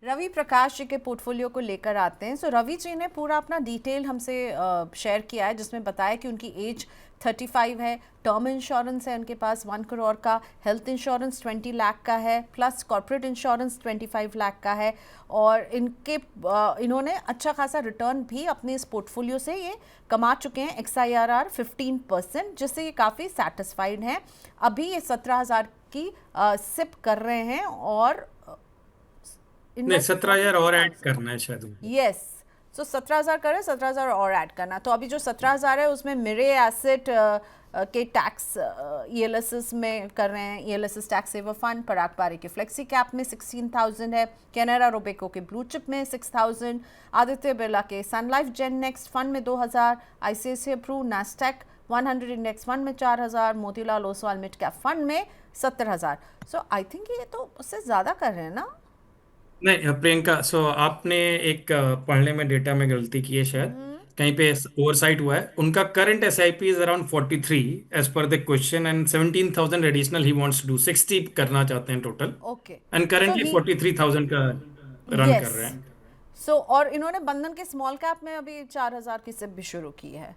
रवि प्रकाश जी के पोर्टफोलियो को लेकर आते हैं। सो रवि जी ने पूरा अपना डिटेल हमसे शेयर किया है, जिसमें बताया कि उनकी एज 35 है, टर्म इंश्योरेंस है उनके पास 1 करोड़ का, हेल्थ इंश्योरेंस 20 लाख का है, प्लस कॉर्पोरेट इंश्योरेंस 25 लाख का है। और इन्होंने अच्छा खासा रिटर्न भी अपने इस पोर्टफोलियो से ये कमा चुके हैं, XIRR 15%, जिससे ये काफ़ी सेटिस्फाइड हैं। अभी ये 17,000 की सिप कर रहे हैं और नहीं, इन्वेस्ट 17,000 और ऐड करना है शायद उनको। यस। सो 17,000 करें, 17,000 और ऐड करना। तो अभी जो 17,000 है उसमें मेरे एसेट के टैक्स ELSS में कर रहे हैं, ELSS tax saver fund, Parag Parikh के फ्लेक्सी कैप में 16,000 है, कैनरा रोबेको के ब्लू चिप में 6,000, आदित्य बिरला के Sun Life Gen Next fund में 2,000, ICICI Pru Nasdaq 100 index fund में 4,000, Motilal Oswal mid cap fund में 70,000। सो आई थिंक ये तो उससे ज़्यादा कर रहे हैं ना। नहीं प्रियंका, आपने एक पढ़ने में डेटा में गलती की है शायद। कहीं पे ओवरसाइट हुआ है। उनका current SIP is around 43 as per the question, and 17,000 additional he wants to do, 60 करना चाहते हैं total. Okay. And so currently he 43,000 का रन कर यस। रहे हैं। सो और इन्होंने बंधन के स्मॉल कैप में अभी 4,000 की सिप भी शुरू की है।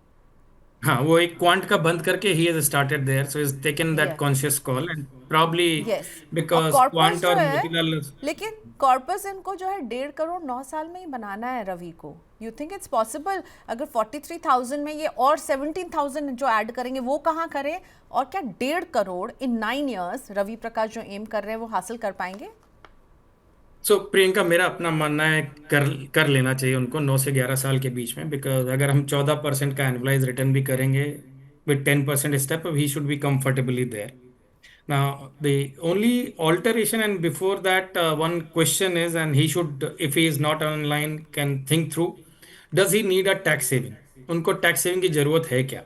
हाँ, वो एक क्वांट का बंद करके he has started there, so is taken that yes. Conscious call, and probably yes. और बिकॉज कॉर्पस क्वांट जो और है, मोतीलाल। लेकिन कॉर्पस इनको जो है 1.5 करोड़ 9 साल में ही बनाना है रवि को। You think it's possible? अगर 43,000 में ये और 17,000 जो ऐड करेंगे वो कहाँ करें, और क्या 1.5 करोड़ इन 9 ईयर्स रवि प्रकाश जो एम कर रहे हैं वो हासिल कर पाएंगे? प्रियंका, मेरा अपना मानना है कर कर लेना चाहिए उनको 9 से 11 साल के बीच में, बिकॉज अगर हम 14% का एनुअलाइज रिटर्न भी करेंगे with 10% step, he should be comfortably there. Now the only alteration, and before that one question is, and he should, if he is not online, can think through, does he need a tax saving? उनको tax saving की जरूरत है क्या?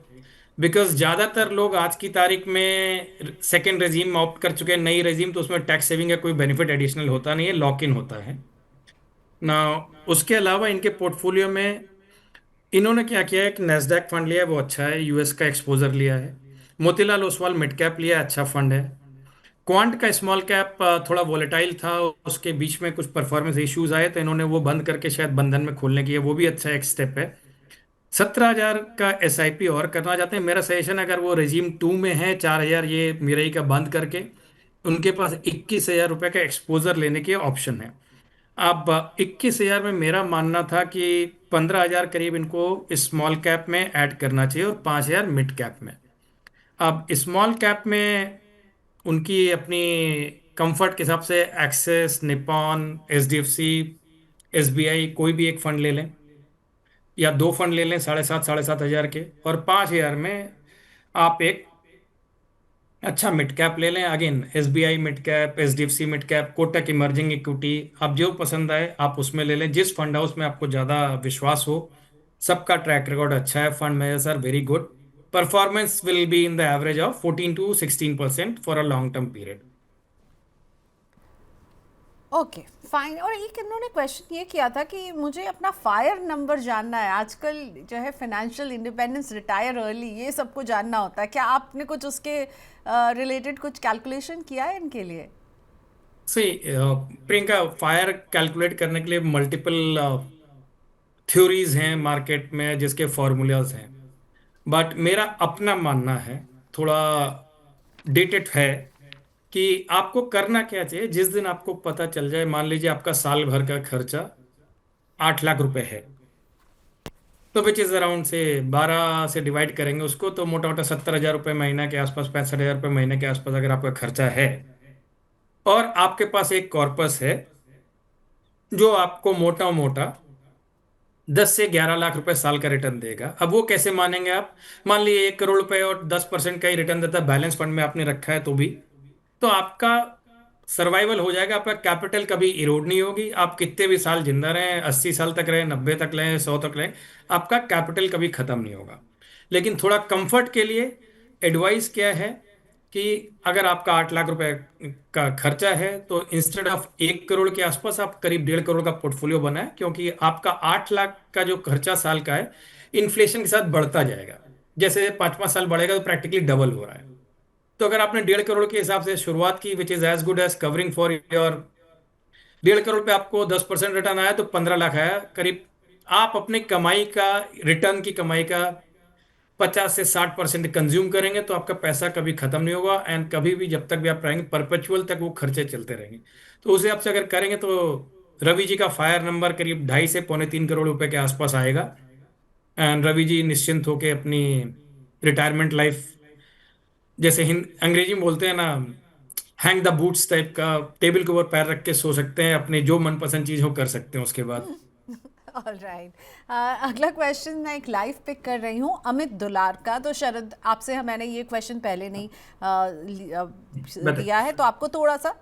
Because ज्यादातर लोग आज की तारीख में सेकेंड रेजीम ऑप्ट कर चुके हैं, नई रेजीम, तो उसमें टैक्स सेविंग का कोई बेनिफिट एडिशनल होता नहीं है, लॉक इन होता है ना। उसके अलावा इनके पोर्टफोलियो में इन्होंने क्या किया है कि नेस्डैक फंड लिया है, वो अच्छा है, US का एक्सपोजर लिया है। मोतीलाल ओसवाल मिड कैप लिया है, अच्छा फंड है। क्वांट का स्मॉल कैप थोड़ा वॉलेटाइल था, उसके बीच में कुछ परफॉर्मेंस इश्यूज आए, तो इन्होंने वो बंद करके शायद बंधन में खोलने की है, वो भी अच्छा एक स्टेप है। 17,000 का SIP और करना चाहते हैं, मेरा सजेशन, अगर वो रेजीम 2 में है, 4,000 ये मिरई का बंद करके, उनके पास 21,000 रुपये का एक्सपोजर लेने के ऑप्शन है। अब 21,000 में मेरा मानना था कि 15,000 करीब इनको स्मॉल कैप में ऐड करना चाहिए और 5,000 मिड कैप में। अब स्मॉल कैप में उनकी अपनी कंफर्ट के हिसाब से एक्सिस, निपॉन, HDFC, SBI, कोई भी एक फंड ले लें, या दो फंड ले लें 7,500 के, और 5,000 में आप एक अच्छा मिड कैप ले लें। Again SBI mid cap, HDFC mid cap, Kotak emerging equity, आप जो पसंद आए आप उसमें ले लें, जिस फंड हाउस में आपको ज़्यादा विश्वास हो। सबका ट्रैक रिकॉर्ड अच्छा है, fund manager are very good. Performance will be in the average of 14 to 16% for a long term period. Okay fine. और एक इन्होंने क्वेश्चन ये किया था कि मुझे अपना फायर नंबर जानना है। आजकल जो है फाइनेंशियल इंडिपेंडेंस, रिटायर अर्ली, ये सबको जानना होता है। क्या आपने कुछ उसके रिलेटेड कुछ कैलकुलेशन किया है इनके लिए? से प्रियंका, फायर कैलकुलेट करने के लिए मल्टीपल थ्योरीज हैं मार्केट में, जिसके फॉर्मूलाज हैं। बट मेरा अपना मानना है, थोड़ा डेटेड है, कि आपको करना क्या चाहिए। जिस दिन आपको पता चल जाए, मान लीजिए आपका साल भर का खर्चा 8 लाख रुपए है, तो विच इज अराउंड से 12 से डिवाइड करेंगे उसको, तो मोटा मोटा 70,000 रुपये महीना के आसपास, 65,000 रुपये महीने के आसपास अगर आपका खर्चा है, और आपके पास एक कॉर्पस है जो आपको मोटा मोटा 10 से 11 लाख रुपए साल का रिटर्न देगा। अब वो कैसे मानेंगे आप? मान लीजिए 1 करोड़ रुपए और 10% का ही रिटर्न देता है, बैलेंस फंड में आपने रखा है, तो भी तो आपका सर्वाइवल हो जाएगा, आपका कैपिटल कभी इरोड नहीं होगी। आप कितने भी साल जिंदा रहें, 80 साल तक रहें, 90 तक रहें, 100 तक रहें, आपका कैपिटल कभी खत्म नहीं होगा। लेकिन थोड़ा कंफर्ट के लिए एडवाइस क्या है, कि अगर आपका 8 लाख रुपए का खर्चा है, तो इंस्टेड ऑफ 1 करोड़ के आसपास आप करीब 1.5 करोड़ का पोर्टफोलियो बनाए, क्योंकि आपका 8 लाख का जो खर्चा साल का है, इन्फ्लेशन के साथ बढ़ता जाएगा। जैसे 5 5 साल बढ़ेगा तो प्रैक्टिकली डबल हो रहा है। तो अगर आपने 1.5 करोड़ के हिसाब से शुरुआत की, which is as good as covering for your 1.5 crore पे आपको 10% रिटर्न आया तो 15 लाख आया करीब। आप अपनी कमाई का, रिटर्न की कमाई का 50 से 60% कंज्यूम करेंगे तो आपका पैसा कभी खत्म नहीं होगा, एंड कभी भी जब तक भी आप रहेंगे परपेचुअल तक वो खर्चे चलते रहेंगे। तो उस हिसाब से अगर करेंगे तो रवि जी का फायर नंबर करीब 2.5 से 3.25 करोड़ रुपए के आसपास आएगा। एंड रवि जी निश्चिंत होके अपनी रिटायरमेंट लाइफ, जैसे हिंद अंग्रेजी में बोलते हैं ना, हैंग द बूट्स टाइप का, टेबल के ऊपर पैर रख के सो सकते हैं, अपनी जो मनपसंद चीज हो कर सकते हैं उसके बाद। ऑलराइट। अगला क्वेश्चन मैं एक लाइव पिक कर रही हूँ अमित दुलार का। तो शरद आपसे मैंने ये क्वेश्चन पहले नहीं बताइए। दिया है, तो आपको थोड़ा सा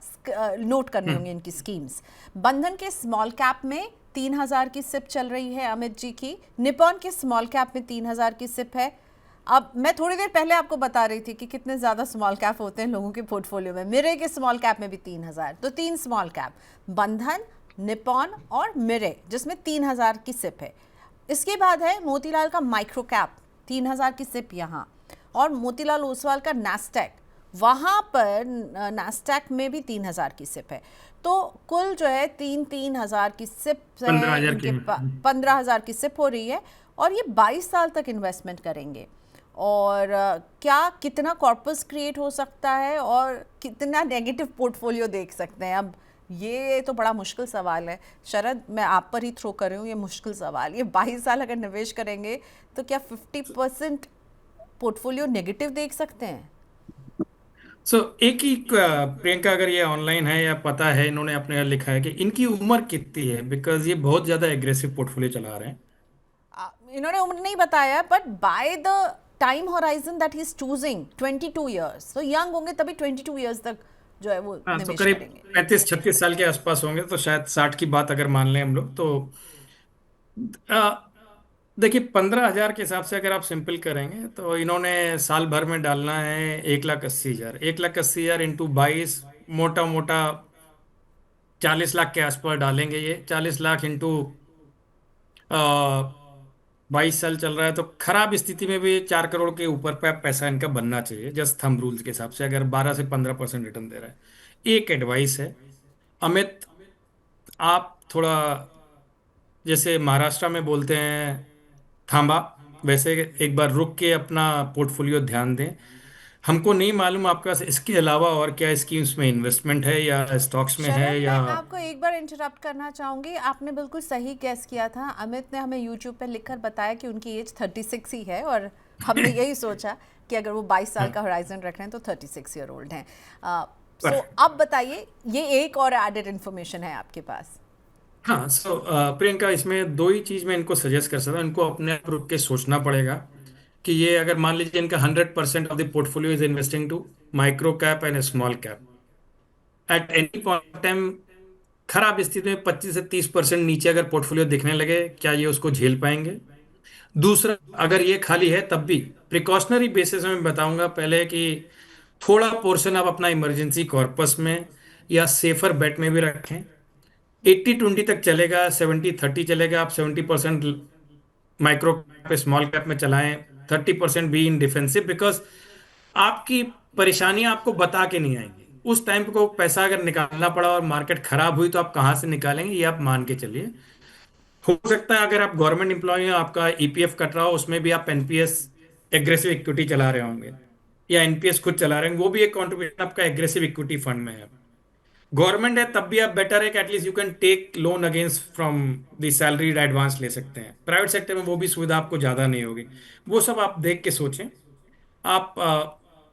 नोट करने हम्म। होंगे इनकी स्कीम्स। बंधन के स्मॉल कैप में 3,000 की सिप चल रही है अमित जी की। निपॉन के स्मॉल कैप में 3,000 की सिप है। अब मैं थोड़ी देर पहले आपको बता रही थी कि कितने ज़्यादा स्मॉल कैप होते हैं लोगों के पोर्टफोलियो में। मिरे के स्मॉल कैप में भी 3,000, तो 3 स्मॉल कैप, बंधन, निपॉन और मिरे, जिसमें 3,000 की सिप है। इसके बाद है मोतीलाल का माइक्रो कैप, 3,000 की सिप यहाँ। और मोतीलाल ओसवाल का नास्टैक, वहाँ पर नास्टैक में भी 3,000 की सिप है। तो कुल जो है 3,000 की सिप पंद्रह है हजार की इनके 15,000 की सिप हो रही है। और ये 22 साल तक इन्वेस्टमेंट करेंगे। और क्या कितना कॉर्पस क्रिएट हो सकता है और कितना नेगेटिव पोर्टफोलियो देख सकते हैं? अब ये तो बड़ा मुश्किल सवाल है शरद, मैं आप पर ही थ्रो कर रही हूँ ये मुश्किल सवाल। ये 22 साल अगर निवेश करेंगे तो क्या 50% पोर्टफोलियो नेगेटिव देख सकते हैं? सो एक ही प्रियंका, अगर ये ऑनलाइन है या पता है, इन्होंने अपने यहाँ लिखा है कि इनकी उम्र कितनी है, बिकॉज ये बहुत ज्यादा एग्रेसिव पोर्टफोलियो चला रहे हैं। इन्होंने उम्र नहीं बताया, but by the time horizon that he is choosing 22 years, तो यंग होंगे तभी 22 ईयर्स तक जो है वो हाँ, तो निवेश करीब करेंगे। 35-36 साल के आसपास होंगे, तो शायद 60 की बात अगर मान लें हम लोग तो आ, देखिए 15,000 के हिसाब से अगर आप सिंपल करेंगे तो इन्होंने साल भर में डालना है 1,80,000। 1,80,000 इंटू 22, मोटा मोटा 40 लाख के आसपास डालेंगे। ये 40 लाख इंटू 22 साल चल रहा है, तो खराब स्थिति में भी 4 करोड़ के ऊपर पे पैसा इनका बनना चाहिए, जस्ट थंब रूल्स के हिसाब से, अगर 12 से 15% रिटर्न दे रहा है। एक एडवाइस है अमित, आप थोड़ा, जैसे महाराष्ट्र में बोलते हैं थांबा, वैसे एक बार रुक के अपना पोर्टफोलियो ध्यान दें। हमको नहीं मालूम आपके पास इसके अलावा और क्या स्कीम्स में इन्वेस्टमेंट है या स्टॉक्स में है शरद, या। मैं आपको एक बार इंटरप्ट करना चाहूँगी। आपने बिल्कुल सही गैस किया था। अमित ने हमें यूट्यूब पे लिखकर बताया कि उनकी एज 36 ही है, और हमने यही सोचा कि अगर वो 22 साल का होराइजन रख रहे हैं तो 36 ईयर ओल्ड हैं। सो अब बताइए, ये एक और एडेड इन्फॉर्मेशन है आपके पास। हाँ, सो प्रियंका, इसमें दो ही चीज मैं इनको सजेस्ट कर सकता हूँ। इनको अपने आप रुक के सोचना पड़ेगा कि ये अगर मान लीजिए इनका 100% of the portfolio is investing to micro cap and small cap, at any point time खराब स्थिति में 25 से 30% नीचे अगर पोर्टफोलियो दिखने लगे, क्या ये उसको झेल पाएंगे? दूसरा, अगर ये खाली है तब भी प्रिकॉशनरी बेसिस में मैं बताऊंगा पहले कि थोड़ा पोर्शन आप अपना इमरजेंसी कॉर्पस में या सेफर बेट में भी रखें। 80-20 तक चलेगा, 70-30 चलेगा। आप 70% माइक्रो पे स्मॉल कैप में चलाएं, 30% भी इन डिफेंसिव, बिकॉज आपकी परेशानियां आपको बता के नहीं आएंगी। उस टाइम को पैसा अगर निकालना पड़ा और मार्केट खराब हुई तो आप कहाँ से निकालेंगे, ये आप मान के चलिए। हो सकता है अगर आप गवर्नमेंट एम्प्लॉय हैं, आपका ईपीएफ कट रहा हो, उसमें भी आप एनपीएस एग्रेसिव इक्विटी चला रहे होंगे, या एनपीएस खुद चला रहे हैं, वो भी एक कंट्रीब्यूशन आपका एग्रेसिव इक्विटी फंड में है। गवर्नमेंट है तब भी आप बेटर है कि at least you can take loan against from the salaried advance ले सकते हैं। प्राइवेट सेक्टर में वो भी सुविधा आपको ज़्यादा नहीं होगी। वो सब आप देख के सोचें। आप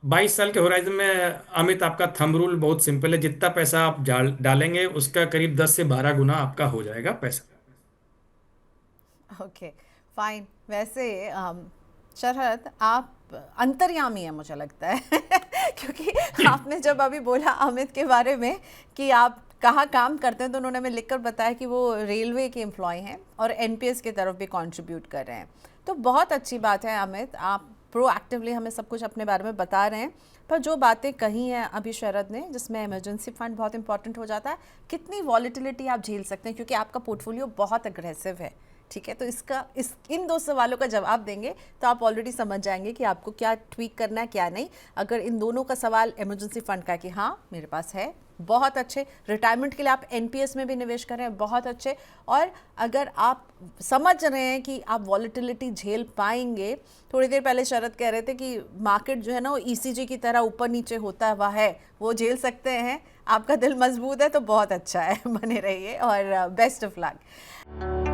22 साल के होराइजन में, अमित, आपका थंब रूल बहुत सिंपल है, जितना पैसा आप डालेंगे उसका करीब 10 से 12 गुना आपका हो जाएगा पैसा। Okay, fine. वैसे शरद, आप अंतर्यामी हैं मुझे लगता है क्योंकि आपने जब अभी बोला अमित के बारे में कि आप कहाँ काम करते हैं, तो उन्होंने हमें लिखकर बताया कि वो रेलवे के एम्प्लॉय हैं और एनपीएस की तरफ भी कंट्रीब्यूट कर रहे हैं। तो बहुत अच्छी बात है अमित, आप प्रोएक्टिवली हमें सब कुछ अपने बारे में बता रहे हैं। पर जो बातें कही हैं अभी शरद ने, जिसमें इमरजेंसी फंड बहुत इंपॉर्टेंट हो जाता है, कितनी वॉलीटिलिटी आप झेल सकते हैं, क्योंकि आपका पोर्टफोलियो बहुत अग्रेसिव है, ठीक है, तो इन दो सवालों का जवाब देंगे तो आप ऑलरेडी समझ जाएंगे कि आपको क्या ट्वीक करना है क्या नहीं। अगर इन दोनों का सवाल इमरजेंसी फंड का कि हाँ मेरे पास है, बहुत अच्छे। रिटायरमेंट के लिए आप एनपीएस में भी निवेश कर रहे हैं, बहुत अच्छे। और अगर आप समझ रहे हैं कि आप वॉलेटिलिटी झेल पाएंगे, थोड़ी देर पहले शरद कह रहे थे कि मार्केट जो है ना वो ईसीजी की तरह ऊपर नीचे होता है, वो झेल सकते हैं, आपका दिल मजबूत है तो बहुत अच्छा है। बने रहिए और बेस्ट ऑफ लक।